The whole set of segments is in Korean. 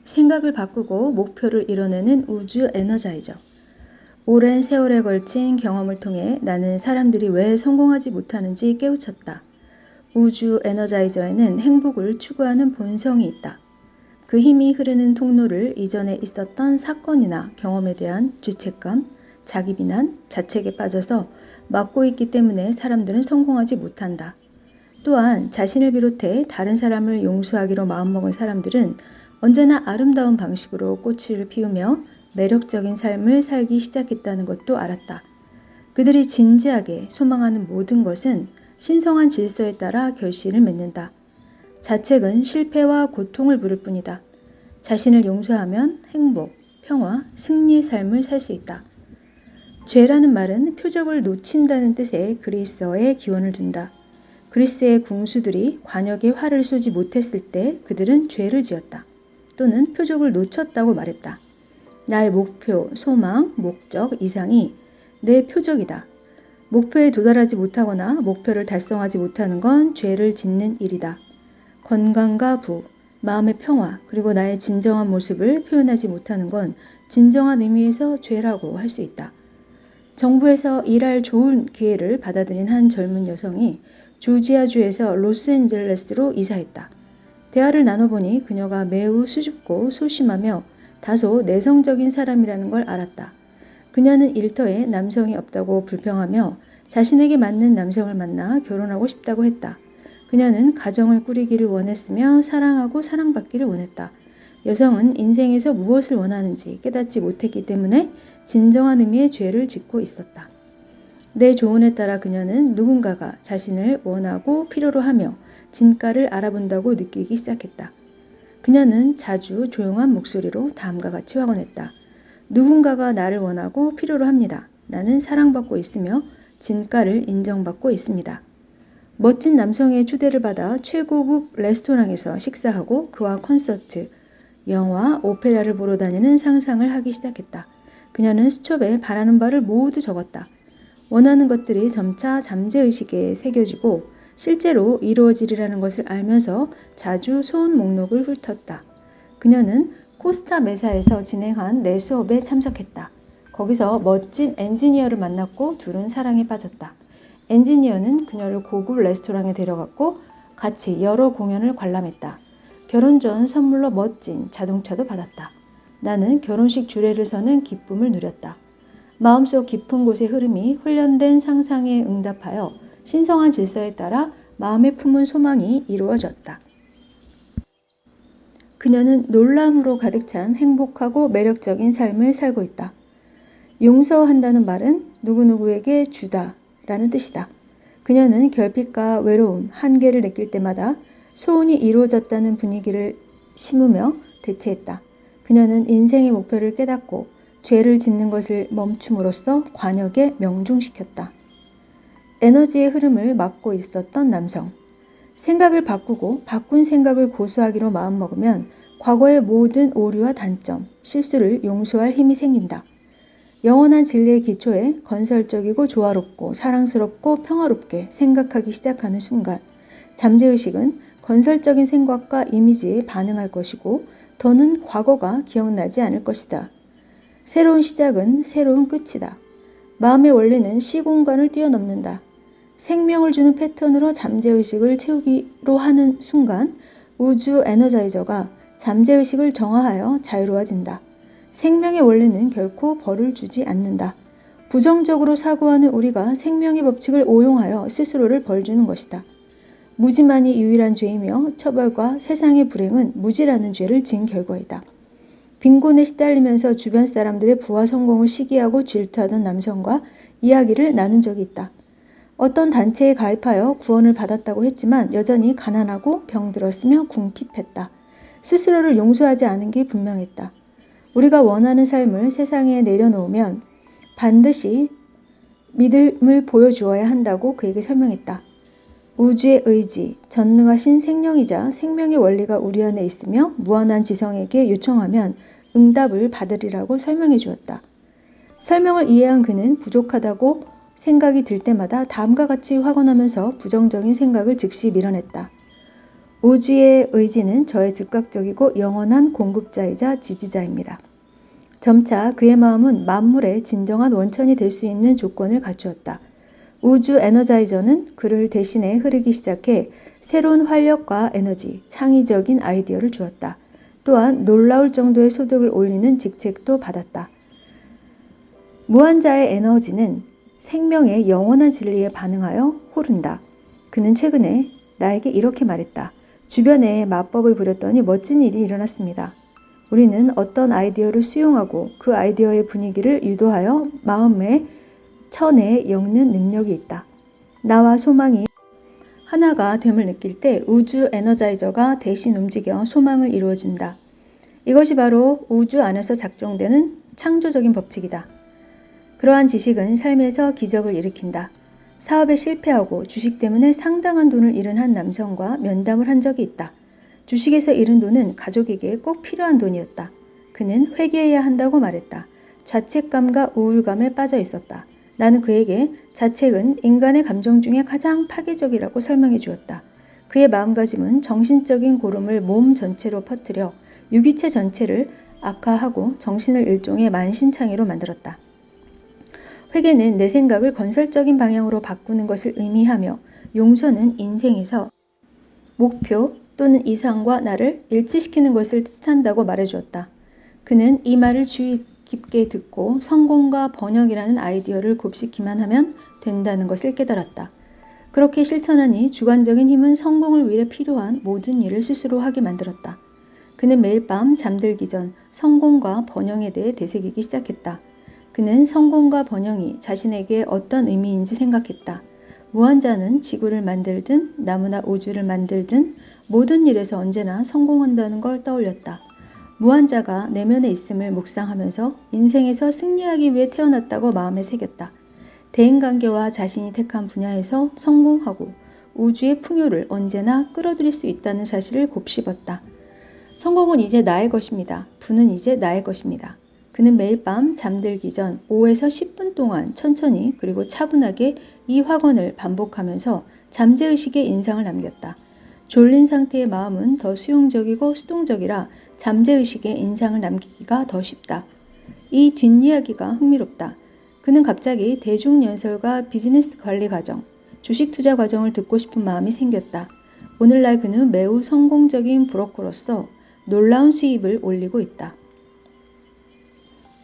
생각을 바꾸고 목표를 이뤄내는 우주 에너자이저. 오랜 세월에 걸친 경험을 통해 나는 사람들이 왜 성공하지 못하는지 깨우쳤다. 우주 에너자이저에는 행복을 추구하는 본성이 있다. 그 힘이 흐르는 통로를 이전에 있었던 사건이나 경험에 대한 죄책감, 자기 비난, 자책에 빠져서 막고 있기 때문에 사람들은 성공하지 못한다. 또한 자신을 비롯해 다른 사람을 용서하기로 마음먹은 사람들은 언제나 아름다운 방식으로 꽃을 피우며 매력적인 삶을 살기 시작했다는 것도 알았다. 그들이 진지하게 소망하는 모든 것은 신성한 질서에 따라 결실을 맺는다. 자책은 실패와 고통을 부를 뿐이다. 자신을 용서하면 행복, 평화, 승리의 삶을 살 수 있다. 죄라는 말은 표적을 놓친다는 뜻의 그리스어에 기원을 둔다. 그리스의 궁수들이 관역에 활을 쏘지 못했을 때 그들은 죄를 지었다. 또는 표적을 놓쳤다고 말했다. 나의 목표, 소망, 목적, 이상이 내 표적이다. 목표에 도달하지 못하거나 목표를 달성하지 못하는 건 죄를 짓는 일이다. 건강과 부, 마음의 평화, 그리고 나의 진정한 모습을 표현하지 못하는 건 진정한 의미에서 죄라고 할 수 있다. 정부에서 일할 좋은 기회를 받아들인 한 젊은 여성이 조지아주에서 로스앤젤레스로 이사했다. 대화를 나눠보니 그녀가 매우 수줍고 소심하며 다소 내성적인 사람이라는 걸 알았다. 그녀는 일터에 남성이 없다고 불평하며 자신에게 맞는 남성을 만나 결혼하고 싶다고 했다. 그녀는 가정을 꾸리기를 원했으며 사랑하고 사랑받기를 원했다. 여성은 인생에서 무엇을 원하는지 깨닫지 못했기 때문에 진정한 의미의 죄를 짓고 있었다. 내 조언에 따라 그녀는 누군가가 자신을 원하고 필요로 하며 진가를 알아본다고 느끼기 시작했다. 그녀는 자주 조용한 목소리로 다음과 같이 확언했다. 누군가가 나를 원하고 필요로 합니다. 나는 사랑받고 있으며 진가를 인정받고 있습니다. 멋진 남성의 초대를 받아 최고급 레스토랑에서 식사하고 그와 콘서트, 영화, 오페라를 보러 다니는 상상을 하기 시작했다. 그녀는 수첩에 바라는 바를 모두 적었다. 원하는 것들이 점차 잠재의식에 새겨지고 실제로 이루어지리라는 것을 알면서 자주 소원 목록을 훑었다. 그녀는 코스타 메사에서 진행한 내 수업에 참석했다. 거기서 멋진 엔지니어를 만났고 둘은 사랑에 빠졌다. 엔지니어는 그녀를 고급 레스토랑에 데려갔고 같이 여러 공연을 관람했다. 결혼 전 선물로 멋진 자동차도 받았다. 나는 결혼식 주례를 서는 기쁨을 누렸다. 마음속 깊은 곳의 흐름이 훈련된 상상에 응답하여 신성한 질서에 따라 마음에 품은 소망이 이루어졌다. 그녀는 놀라움으로 가득 찬 행복하고 매력적인 삶을 살고 있다. 용서한다는 말은 누구누구에게 주다 라는 뜻이다. 그녀는 결핍과 외로움, 한계를 느낄 때마다 소원이 이루어졌다는 분위기를 심으며 대체했다. 그녀는 인생의 목표를 깨닫고 죄를 짓는 것을 멈춤으로써 관역에 명중시켰다. 에너지의 흐름을 막고 있었던 남성. 생각을 바꾸고 바꾼 생각을 고수하기로 마음먹으면 과거의 모든 오류와 단점, 실수를 용서할 힘이 생긴다. 영원한 진리의 기초에 건설적이고 조화롭고 사랑스럽고 평화롭게 생각하기 시작하는 순간 잠재의식은 건설적인 생각과 이미지에 반응할 것이고 더는 과거가 기억나지 않을 것이다. 새로운 시작은 새로운 끝이다. 마음의 원리는 시공간을 뛰어넘는다. 생명을 주는 패턴으로 잠재의식을 채우기로 하는 순간 우주 에너자이저가 잠재의식을 정화하여 자유로워진다. 생명의 원리는 결코 벌을 주지 않는다. 부정적으로 사고하는 우리가 생명의 법칙을 오용하여 스스로를 벌주는 것이다. 무지만이 유일한 죄이며 처벌과 세상의 불행은 무지라는 죄를 지은 결과이다. 빈곤에 시달리면서 주변 사람들의 부와 성공을 시기하고 질투하던 남성과 이야기를 나눈 적이 있다. 어떤 단체에 가입하여 구원을 받았다고 했지만 여전히 가난하고 병들었으며 궁핍했다. 스스로를 용서하지 않은 게 분명했다. 우리가 원하는 삶을 세상에 내려놓으면 반드시 믿음을 보여주어야 한다고 그에게 설명했다. 우주의 의지, 전능하신 생명이자 생명의 원리가 우리 안에 있으며 무한한 지성에게 요청하면 응답을 받으리라고 설명해 주었다. 설명을 이해한 그는 부족하다고 생각이 들 때마다 다음과 같이 확언하면서 부정적인 생각을 즉시 밀어냈다. 우주의 의지는 저의 즉각적이고 영원한 공급자이자 지지자입니다. 점차 그의 마음은 만물의 진정한 원천이 될 수 있는 조건을 갖추었다. 우주 에너자이저는 그를 대신해 흐르기 시작해 새로운 활력과 에너지, 창의적인 아이디어를 주었다. 또한 놀라울 정도의 소득을 올리는 직책도 받았다. 무한자의 에너지는 생명의 영원한 진리에 반응하여 호른다. 그는 최근에 나에게 이렇게 말했다. 주변에 맞법을 부렸더니 멋진 일이 일어났습니다. 우리는 어떤 아이디어를 수용하고 그 아이디어의 분위기를 유도하여 마음의 천에 엮는 능력이 있다. 나와 소망이 하나가 됨을 느낄 때 우주 에너자이저가 대신 움직여 소망을 이루어준다. 이것이 바로 우주 안에서 작동되는 창조적인 법칙이다. 그러한 지식은 삶에서 기적을 일으킨다. 사업에 실패하고 주식 때문에 상당한 돈을 잃은 한 남성과 면담을 한 적이 있다. 주식에서 잃은 돈은 가족에게 꼭 필요한 돈이었다. 그는 회개해야 한다고 말했다. 자책감과 우울감에 빠져 있었다. 나는 그에게 자책은 인간의 감정 중에 가장 파괴적이라고 설명해 주었다. 그의 마음가짐은 정신적인 고름을 몸 전체로 퍼뜨려 유기체 전체를 악화하고 정신을 일종의 만신창이로 만들었다. 회개는 내 생각을 건설적인 방향으로 바꾸는 것을 의미하며 용서는 인생에서 목표 또는 이상과 나를 일치시키는 것을 뜻한다고 말해주었다. 그는 이 말을 주의 깊게 듣고 성공과 번영이라는 아이디어를 곱씹기만 하면 된다는 것을 깨달았다. 그렇게 실천하니 주관적인 힘은 성공을 위해 필요한 모든 일을 스스로 하게 만들었다. 그는 매일 밤 잠들기 전 성공과 번영에 대해 되새기기 시작했다. 그는 성공과 번영이 자신에게 어떤 의미인지 생각했다. 무한자는 지구를 만들든 나무나 우주를 만들든 모든 일에서 언제나 성공한다는 걸 떠올렸다. 무한자가 내면에 있음을 묵상하면서 인생에서 승리하기 위해 태어났다고 마음에 새겼다. 대인관계와 자신이 택한 분야에서 성공하고 우주의 풍요를 언제나 끌어들일 수 있다는 사실을 곱씹었다. 성공은 이제 나의 것입니다. 부는 이제 나의 것입니다. 그는 매일 밤 잠들기 전 5에서 10분 동안 천천히 그리고 차분하게 이 확언을 반복하면서 잠재의식의 인상을 남겼다. 졸린 상태의 마음은 더 수용적이고 수동적이라 잠재의식의 인상을 남기기가 더 쉽다. 이 뒷이야기가 흥미롭다. 그는 갑자기 대중연설과 비즈니스 관리 과정, 주식 투자 과정을 듣고 싶은 마음이 생겼다. 오늘날 그는 매우 성공적인 브로커로서 놀라운 수입을 올리고 있다.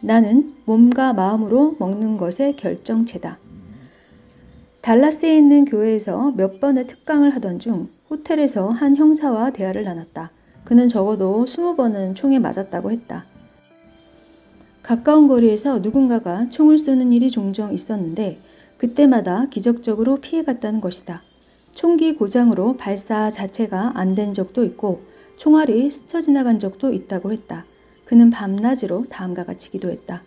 나는 몸과 마음으로 먹는 것의 결정체다. 달라스에 있는 교회에서 몇 번의 특강을 하던 중 호텔에서 한 형사와 대화를 나눴다. 그는 적어도 20번은 총에 맞았다고 했다. 가까운 거리에서 누군가가 총을 쏘는 일이 종종 있었는데 그때마다 기적적으로 피해갔다는 것이다. 총기 고장으로 발사 자체가 안 된 적도 있고 총알이 스쳐 지나간 적도 있다고 했다. 그는 밤낮으로 다음과 같이 기도했다.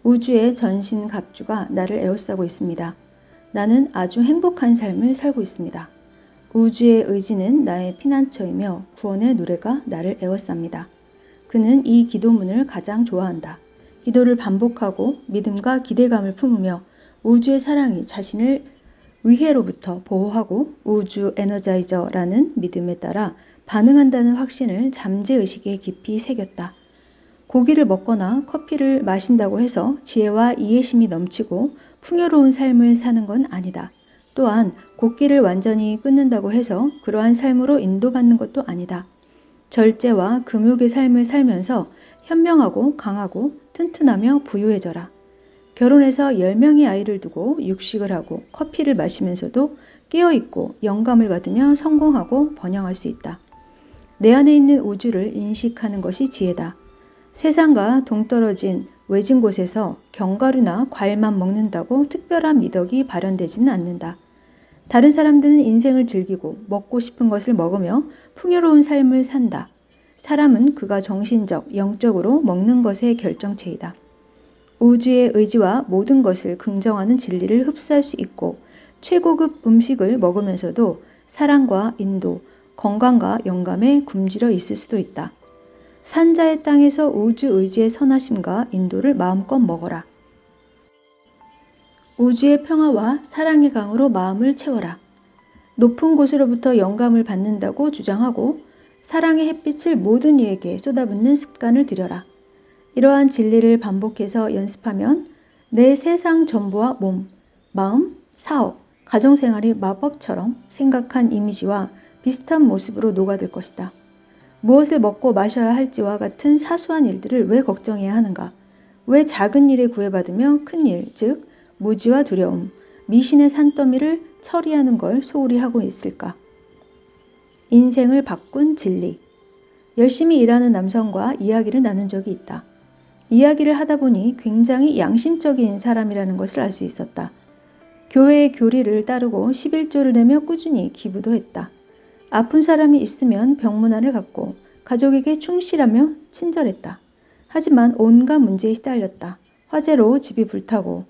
우주의 전신 갑주가 나를 에워싸고 있습니다. 나는 아주 행복한 삶을 살고 있습니다. 우주의 의지는 나의 피난처이며 구원의 노래가 나를 에워쌉니다. 그는 이 기도문을 가장 좋아한다. 기도를 반복하고 믿음과 기대감을 품으며 우주의 사랑이 자신을 위해로부터 보호하고 우주 에너자이저라는 믿음에 따라 반응한다는 확신을 잠재의식에 깊이 새겼다. 고기를 먹거나 커피를 마신다고 해서 지혜와 이해심이 넘치고 풍요로운 삶을 사는 건 아니다. 또한 곡기를 완전히 끊는다고 해서 그러한 삶으로 인도받는 것도 아니다. 절제와 금욕의 삶을 살면서 현명하고 강하고 튼튼하며 부유해져라. 결혼해서 10명의 아이를 두고 육식을 하고 커피를 마시면서도 깨어있고 영감을 받으며 성공하고 번영할 수 있다. 내 안에 있는 우주를 인식하는 것이 지혜다. 세상과 동떨어진 외진 곳에서 견과류나 과일만 먹는다고 특별한 미덕이 발현되지는 않는다. 다른 사람들은 인생을 즐기고 먹고 싶은 것을 먹으며 풍요로운 삶을 산다. 사람은 그가 정신적, 영적으로 먹는 것의 결정체이다. 우주의 의지와 모든 것을 긍정하는 진리를 흡수할 수 있고 최고급 음식을 먹으면서도 사랑과 인도, 건강과 영감에 굶주려 있을 수도 있다. 산자의 땅에서 우주 의지의 선하심과 인도를 마음껏 먹어라. 우주의 평화와 사랑의 강으로 마음을 채워라. 높은 곳으로부터 영감을 받는다고 주장하고 사랑의 햇빛을 모든 이에게 쏟아붓는 습관을 들여라. 이러한 진리를 반복해서 연습하면 내 세상 전부와 몸, 마음, 사업, 가정생활이 마법처럼 생각한 이미지와 비슷한 모습으로 녹아들 것이다. 무엇을 먹고 마셔야 할지와 같은 사소한 일들을 왜 걱정해야 하는가? 왜 작은 일에 구애받으며 큰 일, 즉 무지와 두려움, 미신의 산더미를 처리하는 걸 소홀히 하고 있을까? 인생을 바꾼 진리. 열심히 일하는 남성과 이야기를 나눈 적이 있다. 이야기를 하다 보니 굉장히 양심적인 사람이라는 것을 알 수 있었다. 교회의 교리를 따르고 11조를 내며 꾸준히 기부도 했다. 아픈 사람이 있으면 병문안을 갔고 가족에게 충실하며 친절했다. 하지만 온갖 문제에 시달렸다. 화재로 집이 불타고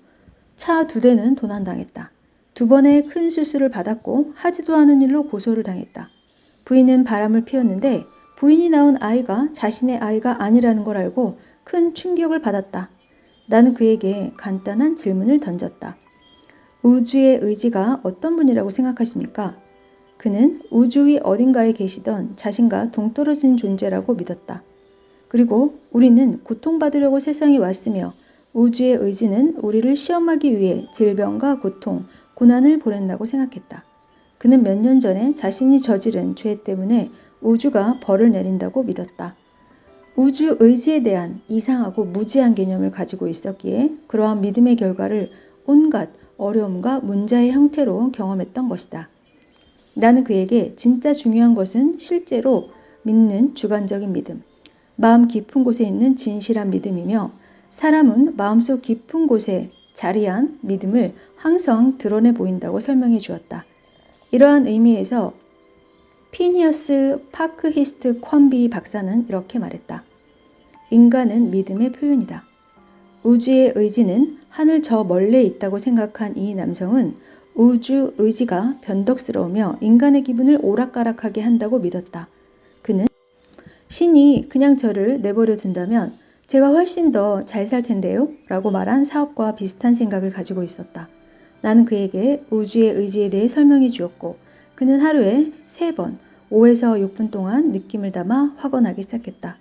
차 2대는 도난당했다. 2번의 큰 수술을 받았고 하지도 않은 일로 고소를 당했다. 부인은 바람을 피웠는데 부인이 낳은 아이가 자신의 아이가 아니라는 걸 알고 큰 충격을 받았다. 나는 그에게 간단한 질문을 던졌다. 우주의 의지가 어떤 분이라고 생각하십니까? 그는 우주 위 어딘가에 계시던 자신과 동떨어진 존재라고 믿었다. 그리고 우리는 고통받으려고 세상에 왔으며 우주의 의지는 우리를 시험하기 위해 질병과 고통, 고난을 보낸다고 생각했다. 그는 몇 년 전에 자신이 저지른 죄 때문에 우주가 벌을 내린다고 믿었다. 우주 의지에 대한 이상하고 무지한 개념을 가지고 있었기에 그러한 믿음의 결과를 온갖 어려움과 문제의 형태로 경험했던 것이다. 나는 그에게 진짜 중요한 것은 실제로 믿는 주관적인 믿음, 마음 깊은 곳에 있는 진실한 믿음이며 사람은 마음속 깊은 곳에 자리한 믿음을 항상 드러내 보인다고 설명해 주었다. 이러한 의미에서 피니어스 파크히스트 퀀비 박사는 이렇게 말했다. 인간은 믿음의 표현이다. 우주의 의지는 하늘 저 멀리에 있다고 생각한 이 남성은 우주 의지가 변덕스러우며 인간의 기분을 오락가락하게 한다고 믿었다. 그는 신이 그냥 저를 내버려 둔다면 제가 훨씬 더 잘 살 텐데요? 라고 말한 사업과 비슷한 생각을 가지고 있었다. 나는 그에게 우주의 의지에 대해 설명해 주었고 그는 하루에 3번, 5에서 6분 동안 느낌을 담아 확언하기 시작했다.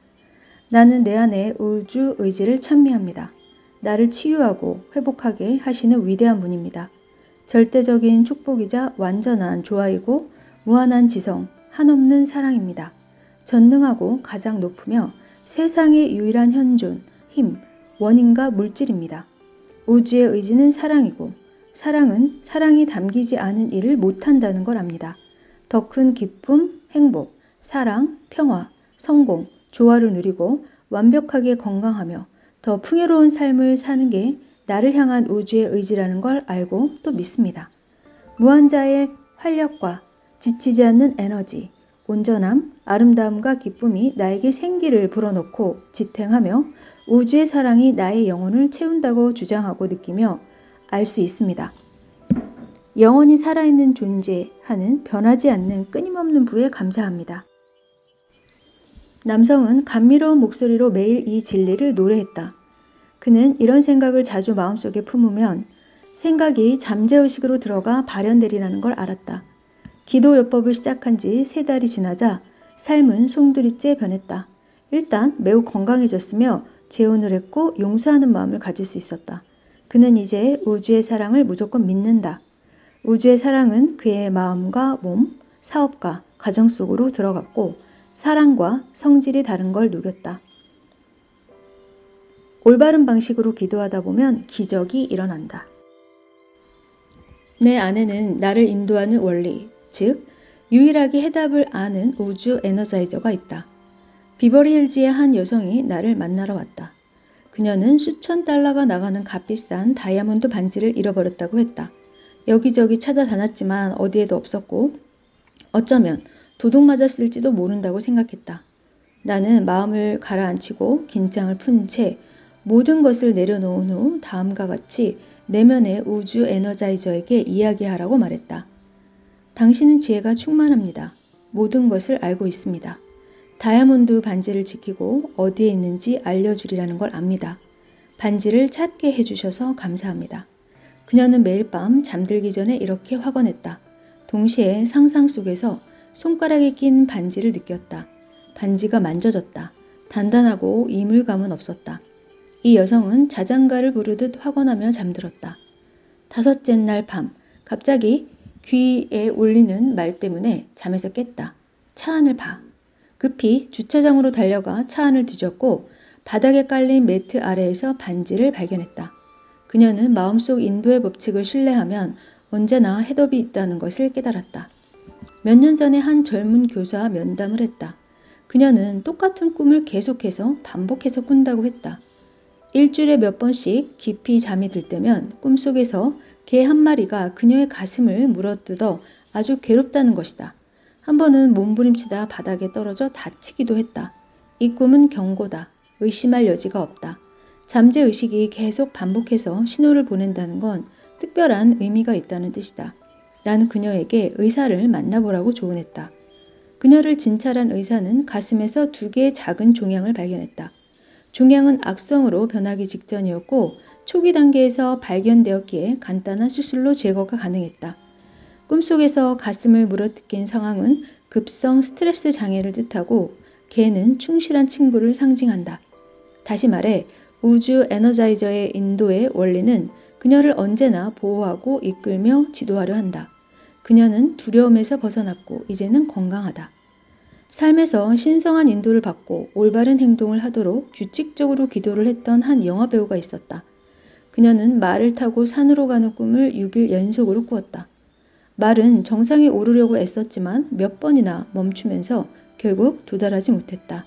나는 내 안에 우주 의지를 찬미합니다. 나를 치유하고 회복하게 하시는 위대한 분입니다. 절대적인 축복이자 완전한 조화이고 무한한 지성, 한없는 사랑입니다. 전능하고 가장 높으며 세상의 유일한 현존, 힘, 원인과 물질입니다. 우주의 의지는 사랑이고 사랑은 사랑이 담기지 않은 일을 못한다는 걸 압니다. 더 큰 기쁨, 행복, 사랑, 평화, 성공, 조화를 누리고 완벽하게 건강하며 더 풍요로운 삶을 사는 게 나를 향한 우주의 의지라는 걸 알고 또 믿습니다. 무한자의 활력과 지치지 않는 에너지, 온전함, 아름다움과 기쁨이 나에게 생기를 불어넣고 지탱하며 우주의 사랑이 나의 영혼을 채운다고 주장하고 느끼며 알 수 있습니다. 영원히 살아있는 존재하는 변하지 않는 끊임없는 부에 감사합니다. 남성은 감미로운 목소리로 매일 이 진리를 노래했다. 그는 이런 생각을 자주 마음속에 품으면 생각이 잠재의식으로 들어가 발현되리라는 걸 알았다. 기도 요법을 시작한 지 3달이 지나자 삶은 송두리째 변했다. 일단 매우 건강해졌으며 재혼을 했고 용서하는 마음을 가질 수 있었다. 그는 이제 우주의 사랑을 무조건 믿는다. 우주의 사랑은 그의 마음과 몸, 사업과 가정 속으로 들어갔고 사랑과 성질이 다른 걸 녹였다. 올바른 방식으로 기도하다 보면 기적이 일어난다. 내 안에는 나를 인도하는 원리, 즉 유일하게 해답을 아는 우주 에너자이저가 있다. 비버리 힐즈의 한 여성이 나를 만나러 왔다. 그녀는 수천 달러가 나가는 값비싼 다이아몬드 반지를 잃어버렸다고 했다. 여기저기 찾아다녔지만 어디에도 없었고 어쩌면 도둑 맞았을지도 모른다고 생각했다. 나는 마음을 가라앉히고 긴장을 푼 채 모든 것을 내려놓은 후 다음과 같이 내면의 우주 에너자이저에게 이야기하라고 말했다. 당신은 지혜가 충만합니다. 모든 것을 알고 있습니다. 다이아몬드 반지를 지키고 어디에 있는지 알려주리라는 걸 압니다. 반지를 찾게 해주셔서 감사합니다. 그녀는 매일 밤 잠들기 전에 이렇게 확언했다. 동시에 상상 속에서 손가락에 낀 반지를 느꼈다. 반지가 만져졌다. 단단하고 이물감은 없었다. 이 여성은 자장가를 부르듯 확언하며 잠들었다. 다섯째 날 밤, 갑자기 귀에 울리는 말 때문에 잠에서 깼다. 차 안을 봐. 급히 주차장으로 달려가 차 안을 뒤졌고 바닥에 깔린 매트 아래에서 반지를 발견했다. 그녀는 마음속 인도의 법칙을 신뢰하면 언제나 해답이 있다는 것을 깨달았다. 몇 년 전에 한 젊은 교사와 면담을 했다. 그녀는 똑같은 꿈을 계속해서 반복해서 꾼다고 했다. 일주일에 몇 번씩 깊이 잠이 들 때면 꿈속에서 개 한 마리가 그녀의 가슴을 물어뜯어 아주 괴롭다는 것이다. 한 번은 몸부림치다 바닥에 떨어져 다치기도 했다. 이 꿈은 경고다. 의심할 여지가 없다. 잠재의식이 계속 반복해서 신호를 보낸다는 건 특별한 의미가 있다는 뜻이다. 나는 그녀에게 의사를 만나보라고 조언했다. 그녀를 진찰한 의사는 가슴에서 2개의 작은 종양을 발견했다. 종양은 악성으로 변하기 직전이었고 초기 단계에서 발견되었기에 간단한 수술로 제거가 가능했다. 꿈속에서 가슴을 물어뜯긴 상황은 급성 스트레스 장애를 뜻하고 개는 충실한 친구를 상징한다. 다시 말해 우주 에너자이저의 인도의 원리는 그녀를 언제나 보호하고 이끌며 지도하려 한다. 그녀는 두려움에서 벗어났고 이제는 건강하다. 삶에서 신성한 인도를 받고 올바른 행동을 하도록 규칙적으로 기도를 했던 한 영화배우가 있었다. 그녀는 말을 타고 산으로 가는 꿈을 6일 연속으로 꾸었다. 말은 정상에 오르려고 애썼지만 몇 번이나 멈추면서 결국 도달하지 못했다.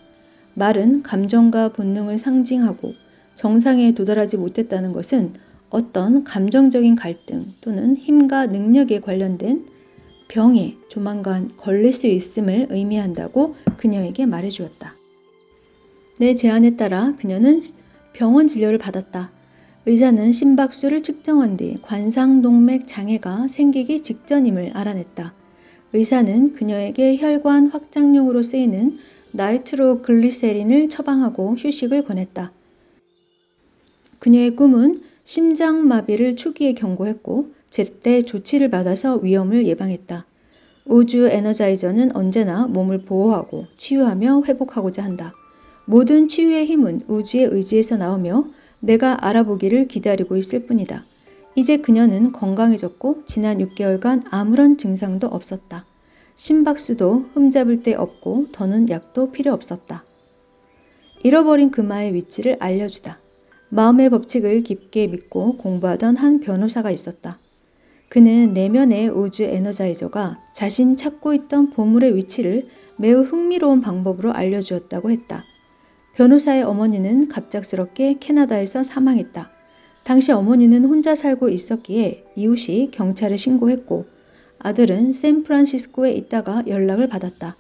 말은 감정과 본능을 상징하고 정상에 도달하지 못했다는 것은 어떤 감정적인 갈등 또는 힘과 능력에 관련된 병에 조만간 걸릴 수 있음을 의미한다고 그녀에게 말해주었다. 내 제안에 따라 그녀는 병원 진료를 받았다. 의사는 심박수를 측정한 뒤 관상동맥 장애가 생기기 직전임을 알아냈다. 의사는 그녀에게 혈관 확장용으로 쓰이는 나이트로글리세린을 처방하고 휴식을 권했다. 그녀의 꿈은 심장마비를 초기에 경고했고 제때 조치를 받아서 위험을 예방했다. 우주 에너자이저는 언제나 몸을 보호하고 치유하며 회복하고자 한다. 모든 치유의 힘은 우주의 의지에서 나오며 내가 알아보기를 기다리고 있을 뿐이다. 이제 그녀는 건강해졌고 지난 6개월간 아무런 증상도 없었다. 심박수도 흠잡을 데 없고 더는 약도 필요 없었다. 잃어버린 금화의 위치를 알려주다. 마음의 법칙을 깊게 믿고 공부하던 한 변호사가 있었다. 그는 내면의 우주 에너자이저가 자신이 찾고 있던 보물의 위치를 매우 흥미로운 방법으로 알려주었다고 했다. 변호사의 어머니는 갑작스럽게 캐나다에서 사망했다. 당시 어머니는 혼자 살고 있었기에 이웃이 경찰에 신고했고 아들은 샌프란시스코에 있다가 연락을 받았다.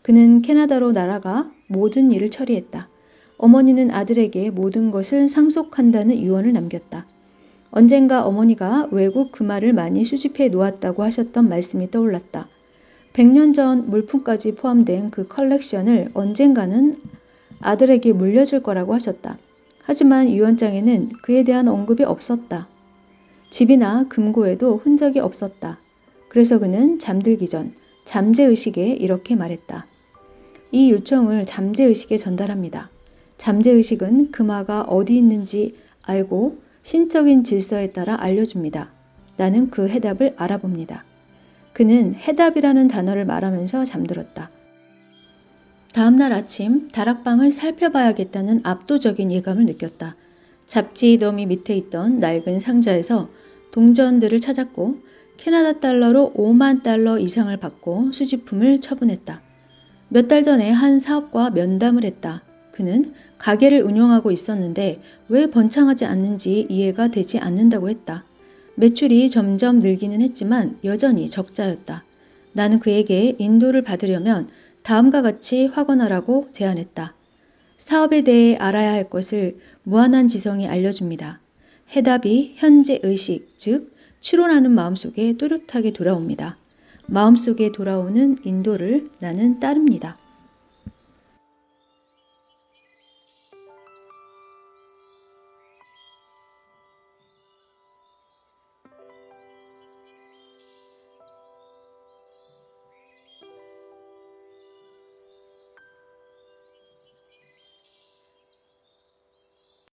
그는 캐나다로 날아가 모든 일을 처리했다. 어머니는 아들에게 모든 것을 상속한다는 유언을 남겼다. 언젠가 어머니가 외국 금화를 많이 수집해 놓았다고 하셨던 말씀이 떠올랐다. 100년 전 물품까지 포함된 그 컬렉션을 언젠가는 아들에게 물려줄 거라고 하셨다. 하지만 유언장에는 그에 대한 언급이 없었다. 집이나 금고에도 흔적이 없었다. 그래서 그는 잠들기 전 잠재의식에 이렇게 말했다. 이 요청을 잠재의식에 전달합니다. 잠재의식은 금화가 어디 있는지 알고 신적인 질서에 따라 알려줍니다. 나는 그 해답을 알아봅니다. 그는 해답이라는 단어를 말하면서 잠들었다. 다음날 아침 다락방을 살펴봐야겠다는 압도적인 예감을 느꼈다. 잡지 더미 밑에 있던 낡은 상자에서 동전들을 찾았고 캐나다 달러로 5만 달러 이상을 받고 수집품을 처분했다. 몇 달 전에 한 사업과 면담을 했다. 그는 가게를 운영하고 있었는데 왜 번창하지 않는지 이해가 되지 않는다고 했다. 매출이 점점 늘기는 했지만 여전히 적자였다. 나는 그에게 인도를 받으려면 다음과 같이 확언하라고 제안했다. 사업에 대해 알아야 할 것을 무한한 지성이 알려줍니다. 해답이 현재 의식, 즉 추론하는 마음속에 또렷하게 돌아옵니다. 마음속에 돌아오는 인도를 나는 따릅니다.